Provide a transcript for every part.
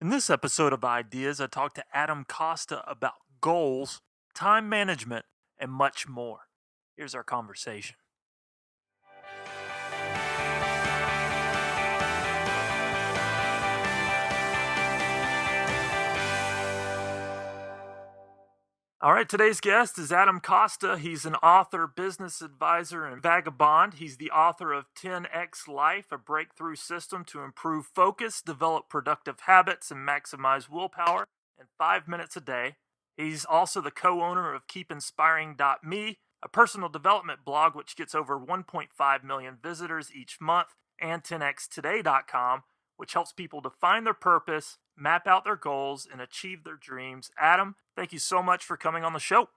In this episode of Ideas, I talked to Adam Costa about goals, time management, and much more. Here's our conversation. All right, today's guest is Adam Costa. He's an author, business advisor, and vagabond. He's the author of 10x Life, a breakthrough system to improve focus, develop productive habits, and maximize willpower in 5 minutes a day. He's also the co owner of keepinspiring.me, a personal development blog which gets over 1.5 million visitors each month, and 10xtoday.com, which helps people define their purpose, map out their goals, and achieve their dreams. Adam, thank you so much for coming on the show.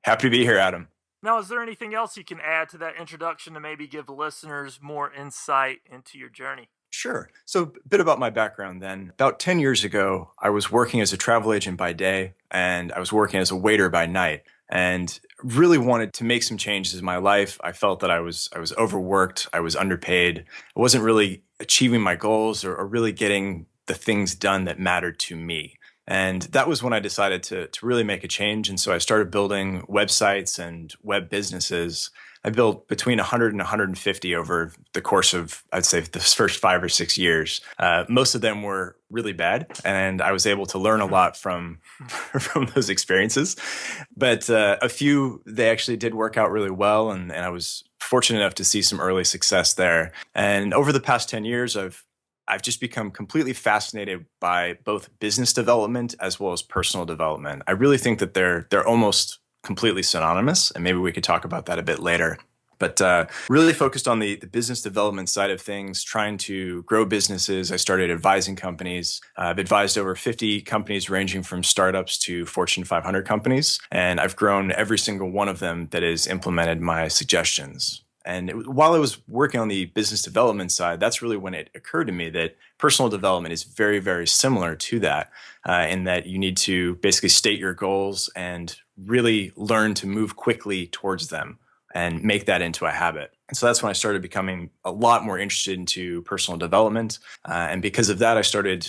Happy to be here, Adam. Now, is there anything else you can add to that introduction to maybe give listeners more insight into your journey? Sure. So a bit about my background then. About 10 years ago, I was working as a travel agent by day, and I was working as a waiter by night, and really wanted to make some changes in my life. I felt that I was overworked, I was underpaid, I wasn't really achieving my goals or really getting the things done that mattered to me. And that was when I decided to really make a change. And so I started building websites and web businesses. I built between 100 and 150 over the course of, I'd say, the first 5 or 6 years. Most of them were really bad, and I was able to learn a lot from those experiences. But a few, they actually did work out really well, and I was fortunate enough to see some early success there. And over the past 10 years, I've just become completely fascinated by both business development as well as personal development. I really think that they're almost completely synonymous, and maybe we could talk about that a bit later. But really focused on the business development side of things, trying to grow businesses. I started advising companies. I've advised over 50 companies ranging from startups to Fortune 500 companies, and I've grown every single one of them that has implemented my suggestions. And while I was working on the business development side, that's really when it occurred to me that personal development is very, very similar to that, in that you need to basically state your goals and really learn to move quickly towards them and make that into a habit. And so that's when I started becoming a lot more interested into personal development. And because of that, I started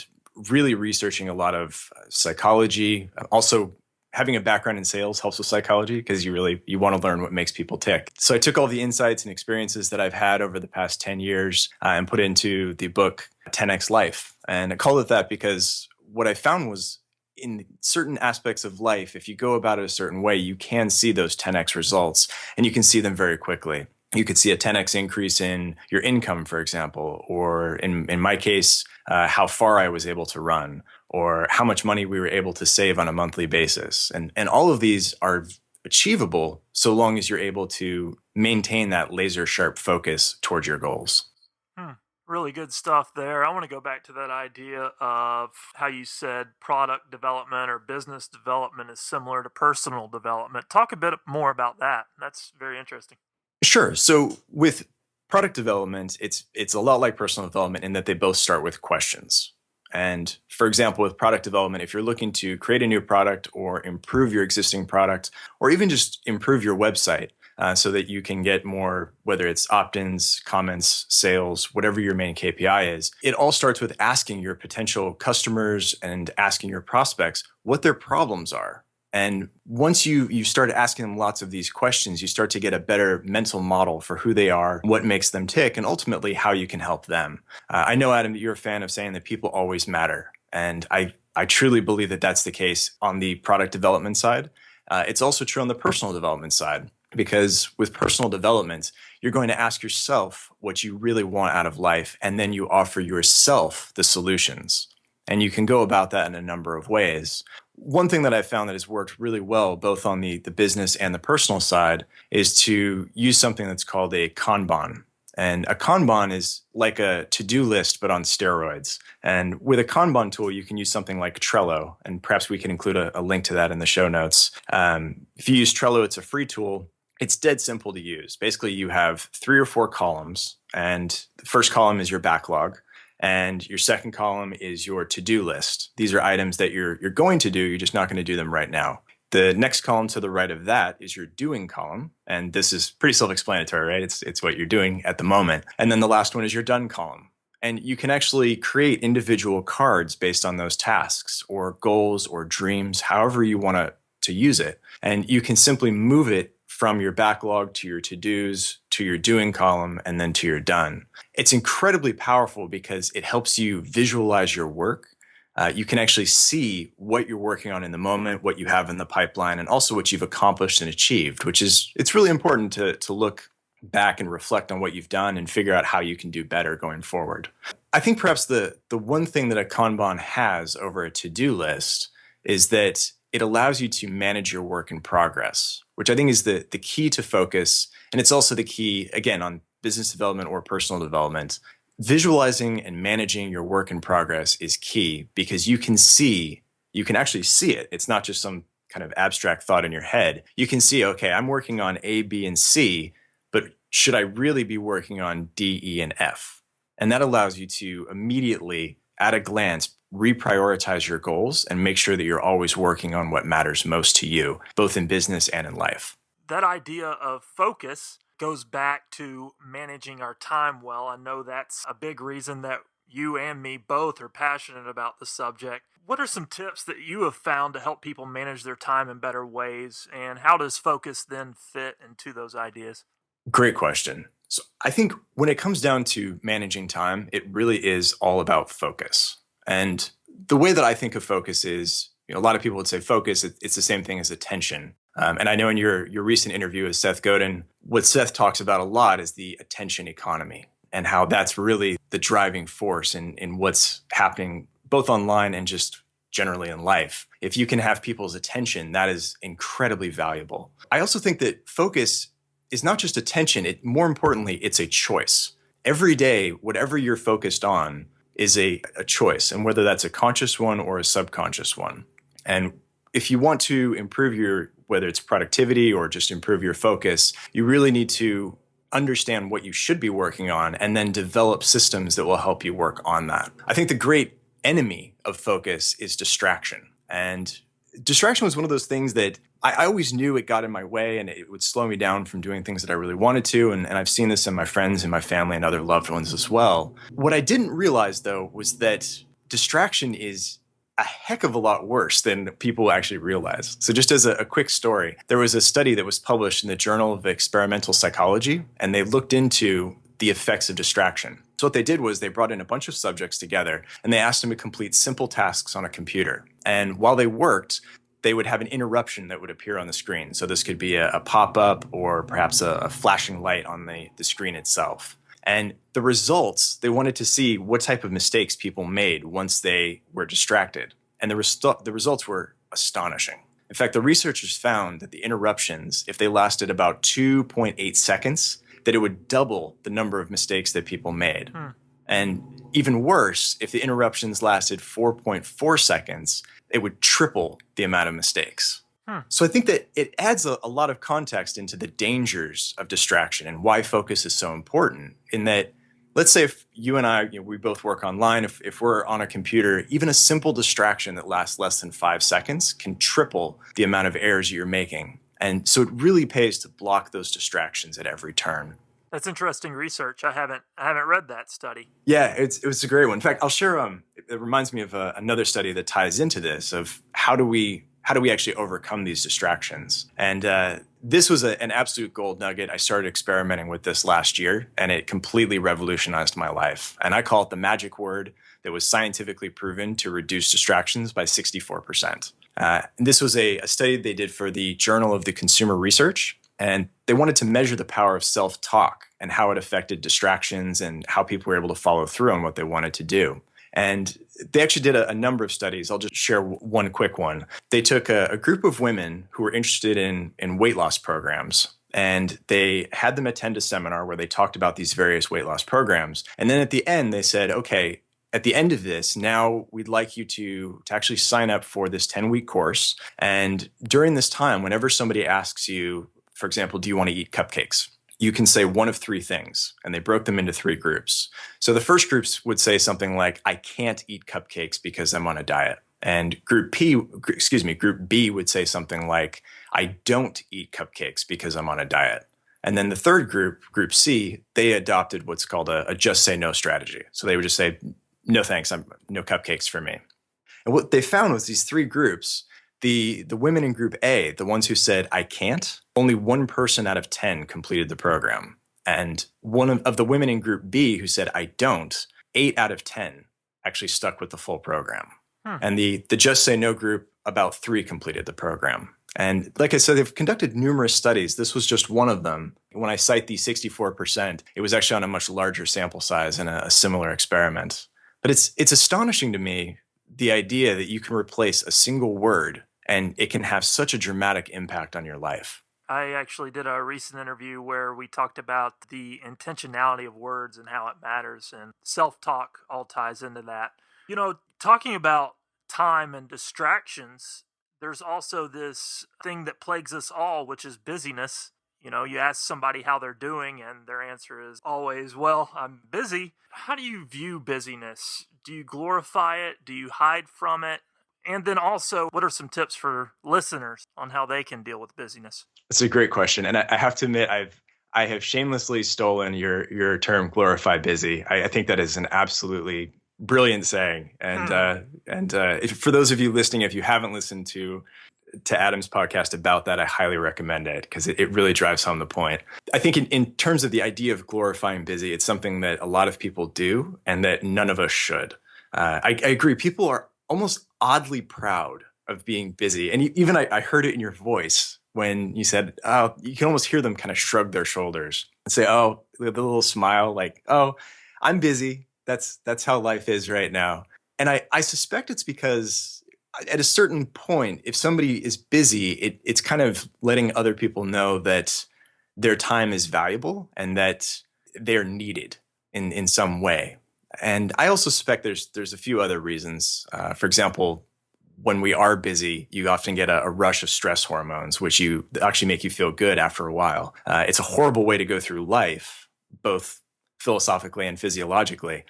really researching a lot of psychology, also having a background in sales helps with psychology because you want to learn what makes people tick. So I took all the insights and experiences that I've had over the past 10 years and put into the book 10x Life. And I called it that because what I found was in certain aspects of life, if you go about it a certain way, you can see those 10x results, and you can see them very quickly. You could see a 10x increase in your income, for example, or in my case, how far I was able to run, or how much money we were able to save on a monthly basis. And all of these are achievable so long as you're able to maintain that laser sharp focus towards your goals. Really good stuff there. I want to go back to that idea of how you said product development or business development is similar to personal development. Talk a bit more about that. That's very interesting. Sure. So with product development, it's a lot like personal development in that they both start with questions. And for example, with product development, if you're looking to create a new product or improve your existing product, or even just improve your website so that you can get more, whether it's opt-ins, comments, sales, whatever your main KPI is, it all starts with asking your potential customers and asking your prospects what their problems are. And once you start asking them lots of these questions, you start to get a better mental model for who they are, what makes them tick, and ultimately how you can help them. I know, Adam, that you're a fan of saying that people always matter. And I truly believe that that's the case on the product development side. It's also true on the personal development side, because with personal development, you're going to ask yourself what you really want out of life, and then you offer yourself the solutions. And you can go about that in a number of ways. One thing that I've found that has worked really well, both on the business and the personal side, is to use something that's called a Kanban. And a Kanban is like a to-do list, but on steroids. And with a Kanban tool, you can use something like Trello, and perhaps we can include a link to that in the show notes. If you use Trello, it's a free tool. It's dead simple to use. Basically, you have 3 or 4 columns, and the first column is your backlog. And your second column is your to-do list. These are items that you're going to do, you're just not going to do them right now. The next column to the right of that is your doing column. And this is pretty self-explanatory, right? It's what you're doing at the moment. And then the last one is your done column. And you can actually create individual cards based on those tasks or goals or dreams, however you want to use it. And you can simply move it from your backlog to your to-dos, to your doing column, and then to your done. It's incredibly powerful because it helps you visualize your work. You can actually see what you're working on in the moment, what you have in the pipeline, and also what you've accomplished and achieved, it's really important to look back and reflect on what you've done and figure out how you can do better going forward. I think perhaps the one thing that a Kanban has over a to-do list is that it allows you to manage your work in progress, which I think is the key to focus. And it's also the key, again, on business development or personal development. Visualizing and managing your work in progress is key because you can actually see it. It's not just some kind of abstract thought in your head. You can see, okay, I'm working on A, B, and C, but should I really be working on D, E, and F? And that allows you to immediately, at a glance, reprioritize your goals and make sure that you're always working on what matters most to you, both in business and in life. That idea of focus goes back to managing our time well. I know that's a big reason that you and me both are passionate about the subject. What are some tips that you have found to help people manage their time in better ways, and how does focus then fit into those ideas? Great question. So I think when it comes down to managing time, it really is all about focus. And the way that I think of focus is, a lot of people would say focus, it's the same thing as attention. And I know in your recent interview with Seth Godin, what Seth talks about a lot is the attention economy and how that's really the driving force in what's happening both online and just generally in life. If you can have people's attention, that is incredibly valuable. I also think that focus is not just attention, more importantly, it's a choice. Every day, whatever you're focused on is a choice, and whether that's a conscious one or a subconscious one. And if you want to improve whether it's productivity or just improve your focus, you really need to understand what you should be working on and then develop systems that will help you work on that. I think the great enemy of focus is distraction. And distraction was one of those things that I always knew it got in my way and it would slow me down from doing things that I really wanted to. And I've seen this in my friends and my family and other loved ones as well. What I didn't realize, though, was that distraction is a heck of a lot worse than people actually realize. So just as a quick story, there was a study that was published in the Journal of Experimental Psychology, and they looked into the effects of distraction. So what they did was they brought in a bunch of subjects together and they asked them to complete simple tasks on a computer. And while they worked, they would have an interruption that would appear on the screen. So this could be a pop-up or perhaps a flashing light on the screen itself. And the results, they wanted to see what type of mistakes people made once they were distracted. And the results were astonishing. In fact, the researchers found that the interruptions, if they lasted about 2.8 seconds, that it would double the number of mistakes that people made. And even worse, if the interruptions lasted 4.4 seconds, it would triple the amount of mistakes. So I think that it adds a lot of context into the dangers of distraction and why focus is so important. In that, let's say if you and I, we both work online, if we're on a computer, even a simple distraction that lasts less than 5 seconds can triple the amount of errors you're making. And so it really pays to block those distractions at every turn. That's interesting research. I haven't read that study. Yeah, it was a great one. In fact, I'll share. It reminds me of another study that ties into this of how do we actually overcome these distractions. And this was an absolute gold nugget. I started experimenting with this last year, and it completely revolutionized my life. And I call it the magic word that was scientifically proven to reduce distractions by 64%. And this was a study they did for the Journal of the Consumer Research. And they wanted to measure the power of self-talk and how it affected distractions and how people were able to follow through on what they wanted to do. And they actually did a number of studies. I'll just share one quick one. They took a group of women who were interested in weight loss programs, and they had them attend a seminar where they talked about these various weight loss programs. And then at the end, they said, okay, at the end of this, now we'd like you to actually sign up for this 10-week course. And during this time, whenever somebody asks you, for example, do you want to eat cupcakes? You can say one of three things, and they broke them into 3 groups. So the first groups would say something like, I can't eat cupcakes because I'm on a diet. And group B would say something like, I don't eat cupcakes because I'm on a diet. And then the third group, Group C, they adopted what's called a just say no strategy. So they would just say, no thanks, no cupcakes for me. And what they found was these three groups, the women in Group A, the ones who said, I can't, only one person out of 10 completed the program. And one of the women in Group B who said, I don't, 8 out of 10 actually stuck with the full program. And the Just Say No group, about 3 completed the program. And like I said, they've conducted numerous studies. This was just one of them. When I cite the 64%, it was actually on a much larger sample size in a similar experiment. But it's astonishing to me, the idea that you can replace a single word and it can have such a dramatic impact on your life. I actually did a recent interview where we talked about the intentionality of words and how it matters, and self-talk all ties into that. Talking about time and distractions, there's also this thing that plagues us all, which is busyness. You ask somebody how they're doing, and their answer is always, well, I'm busy. How do you view busyness? Do you glorify it? Do you hide from it? And then also, what are some tips for listeners on how they can deal with busyness? That's a great question. And I have to admit, I have shamelessly stolen your term glorify busy. I think that is an absolutely brilliant saying. And for those of you listening, if you haven't listened to Adam's podcast about that, I highly recommend it because it really drives home the point. I think in terms of the idea of glorifying busy, it's something that a lot of people do and that none of us should. I agree. People are almost oddly proud of being busy. And even I heard it in your voice when you said, oh, you can almost hear them kind of shrug their shoulders and say, oh, the little smile, like, oh, I'm busy. That's how life is right now. And I suspect it's because at a certain point, if somebody is busy, it's kind of letting other people know that their time is valuable and that they're needed in some way. And I also suspect there's a few other reasons. For example, when we are busy, you often get a rush of stress hormones, which actually make you feel good after a while. It's a horrible way to go through life, both philosophically and physiologically,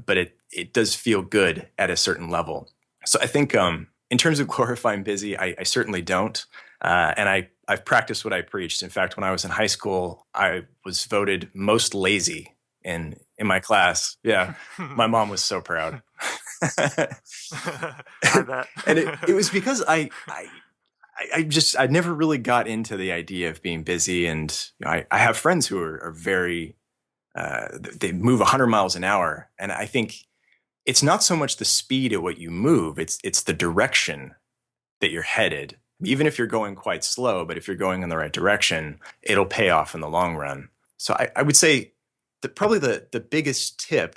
but it does feel good at a certain level. So I think in terms of glorifying busy, I certainly don't. And I've practiced what I preached. In fact, when I was in high school, I was voted most lazy in my class. Yeah, my mom was so proud. I bet. And it was because I never really got into the idea of being busy. And I have friends who are very, they move 100 miles an hour. And I think it's not so much the speed at what you move, it's the direction that you're headed. Even if you're going quite slow, but if you're going in the right direction, it'll pay off in the long run. So I would say that probably the biggest tip,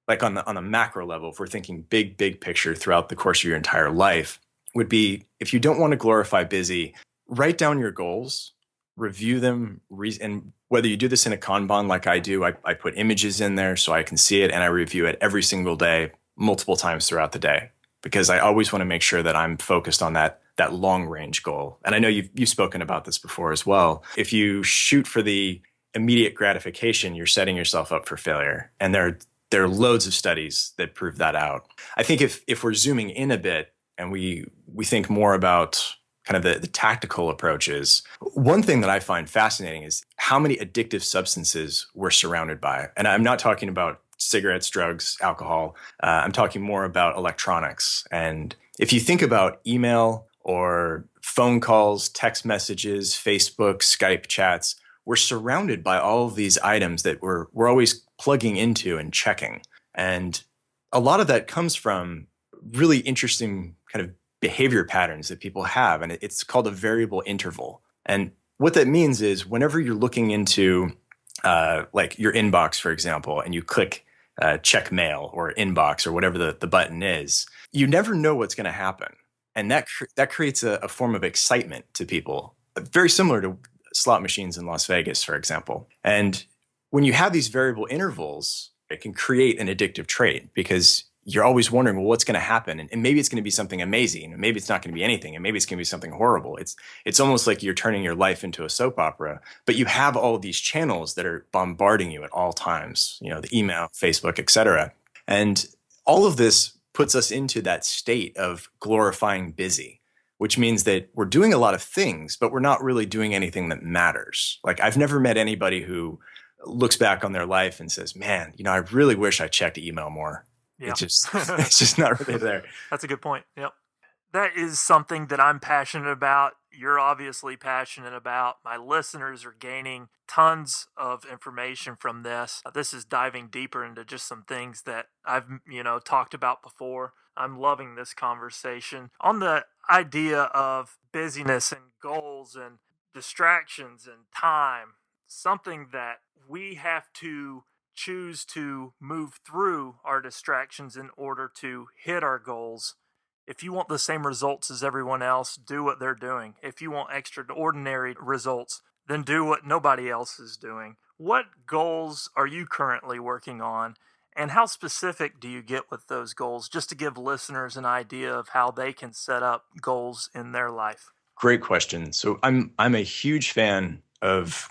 like on the macro level, if we're thinking big picture throughout the course of your entire life, would be, if you don't want to glorify busy, write down your goals, review them, and whether you do this in a Kanban like I do, I put images in there so I can see it, and I review it every single day, multiple times throughout the day, because I always want to make sure that I'm focused on that long range goal. And I know you've spoken about this before as well. If you shoot for the immediate gratification, you're setting yourself up for failure. And there are loads of studies that prove that out. I think if we're zooming in a bit and we think more about kind of the tactical approaches, one thing that I find fascinating is how many addictive substances we're surrounded by. And I'm not talking about cigarettes, drugs, alcohol. I'm talking more about electronics. And if you think about email or phone calls, text messages, Facebook, Skype chats, we're surrounded by all of these items that we're always plugging into and checking. And a lot of that comes from really interesting kind of behavior patterns that people have. And it's called a variable interval. And what that means is whenever you're looking into like your inbox, for example, and you click check mail or inbox or whatever the button is, you never know what's going to happen. And that creates a form of excitement to people, very similar to slot machines in Las Vegas, for example. And when you have these variable intervals, it can create an addictive trait because you're always wondering, well, what's going to happen? And maybe it's going to be something amazing. And maybe it's not going to be anything. And maybe it's going to be something horrible. It's almost like you're turning your life into a soap opera, but you have all of these channels that are bombarding you at all times, the email, Facebook, et cetera. And all of this puts us into that state of glorifying busy, which means that we're doing a lot of things, but we're not really doing anything that matters. Like I've never met anybody who looks back on their life and says, man, I really wish I checked email more. Yeah. It's just not really there. That's a good point. Yep. That is something that I'm passionate about. You're obviously passionate about. My listeners are gaining tons of information from this. This is diving deeper into just some things that I've, talked about before. I'm loving this conversation on the idea of busyness and goals and distractions and time, something that we have to choose to move through our distractions in order to hit our goals. If you want the same results as everyone else, do what they're doing. If you want extraordinary results, then do what nobody else is doing. What goals are you currently working on? And how specific do you get with those goals, just to give listeners an idea of how they can set up goals in their life? Great question. So I'm a huge fan of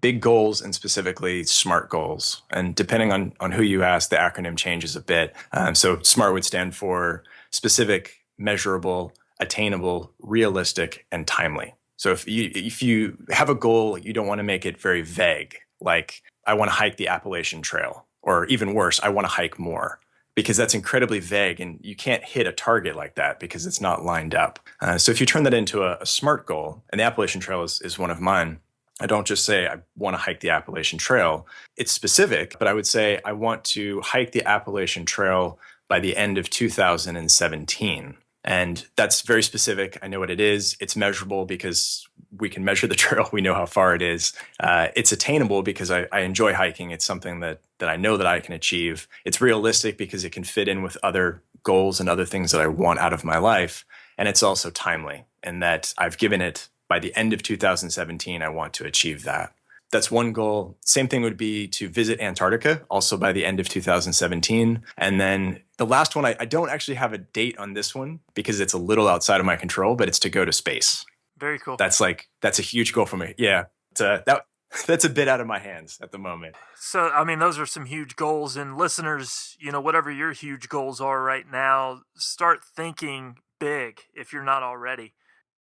big goals and specifically SMART goals. And depending on who you ask, the acronym changes a bit. So SMART would stand for specific, measurable, attainable, realistic, and timely. So if you have a goal, you don't want to make it very vague, like I want to hike the Appalachian Trail, or even worse, I want to hike more, because that's incredibly vague and you can't hit a target like that because it's not lined up. So if you turn that into a SMART goal, and the Appalachian Trail is one of mine, I don't just say I want to hike the Appalachian Trail. It's specific, but I would say I want to hike the Appalachian Trail by the end of 2017. And that's very specific. I know what it is. It's measurable because we can measure the trail. We know how far it is. It's attainable because I enjoy hiking. It's something that I know that I can achieve. It's realistic because it can fit in with other goals and other things that I want out of my life. And it's also timely in that I've given it by the end of 2017, I want to achieve that. That's one goal. Same thing would be to visit Antarctica, also by the end of 2017. And then the last one, I don't actually have a date on this one because it's a little outside of my control, but it's to go to space. Very cool. That's a huge goal for me. Yeah, that's a bit out of my hands at the moment. So, I mean, those are some huge goals. And listeners, whatever your huge goals are right now, start thinking big if you're not already,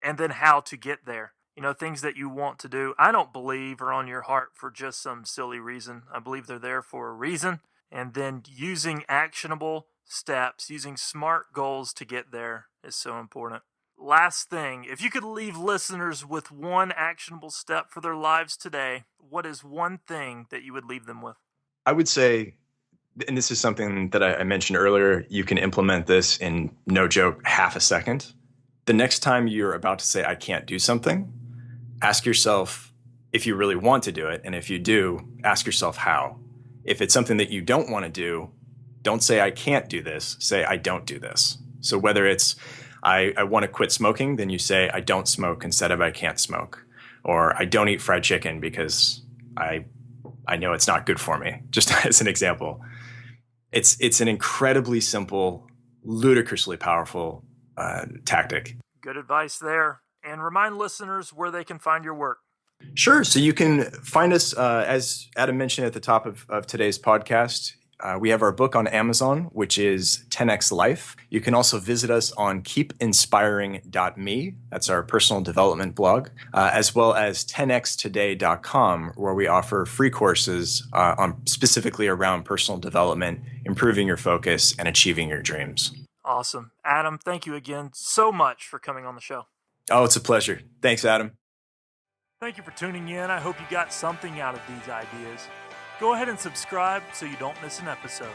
and then how to get there. Things that you want to do. I don't believe are on your heart for just some silly reason. I believe they're there for a reason. And then using actionable steps, using SMART goals to get there is so important. Last thing, if you could leave listeners with one actionable step for their lives today, what is one thing that you would leave them with? I would say, and this is something that I mentioned earlier, you can implement this in, no joke, half a second. The next time you're about to say, I can't do something, ask yourself if you really want to do it. And if you do, ask yourself how. If it's something that you don't want to do, don't say, I can't do this. Say, I don't do this. So whether it's, I want to quit smoking, then you say, I don't smoke instead of I can't smoke. Or I don't eat fried chicken because I know it's not good for me, just as an example. It's an incredibly simple, ludicrously powerful tactic. Good advice there. And remind listeners where they can find your work. Sure. So you can find us, as Adam mentioned at the top of today's podcast, we have our book on Amazon, which is 10x Life. You can also visit us on keepinspiring.me. That's our personal development blog, as well as 10xtoday.com, where we offer free courses specifically around personal development, improving your focus, and achieving your dreams. Awesome. Adam, thank you again so much for coming on the show. Oh, it's a pleasure. Thanks, Adam. Thank you for tuning in. I hope you got something out of these ideas. Go ahead and subscribe so you don't miss an episode.